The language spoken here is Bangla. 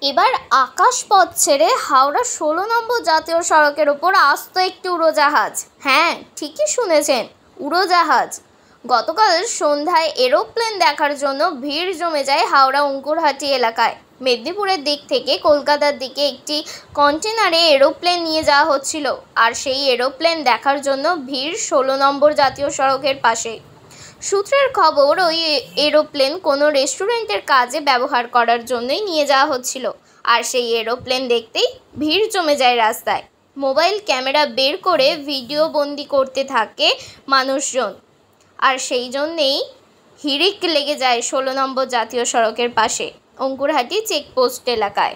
এবার আকাশপথ ছেড়ে হাওড়া ১৬ নম্বর জাতীয় সড়কের ওপর আস্ত একটি উড়োজাহাজ। হ্যাঁ, ঠিকই শুনেছেন, উড়োজাহাজ। গতকাল সন্ধ্যায় এরোপ্লেন দেখার জন্য ভিড় জমে যায় হাওড়া অঙ্কুরহাটি এলাকায়। মেদিনীপুরের দিক থেকে কলকাতার দিকে একটি কন্টেনারে এরোপ্লেন নিয়ে যাওয়া হচ্ছিল, আর সেই এরোপ্লেন দেখার জন্য ভিড় ১৬ নম্বর জাতীয় সড়কের পাশে। সূত্রের খবর, ওই এরোপ্লেন কোনো রেস্টুরেন্টের কাজে ব্যবহার করার জন্যই নিয়ে যাওয়া হচ্ছিল, আর সেই এরোপ্লেন দেখতেই ভিড় জমে যায় রাস্তায়। মোবাইল ক্যামেরা বের করে ভিডিও বন্দি করতে থাকে মানুষজন, আর সেই জন্যেই হিড়িক লেগে যায় ১৬ নম্বর জাতীয় সড়কের পাশে অঙ্কুরহাটি চেকপোস্ট এলাকায়।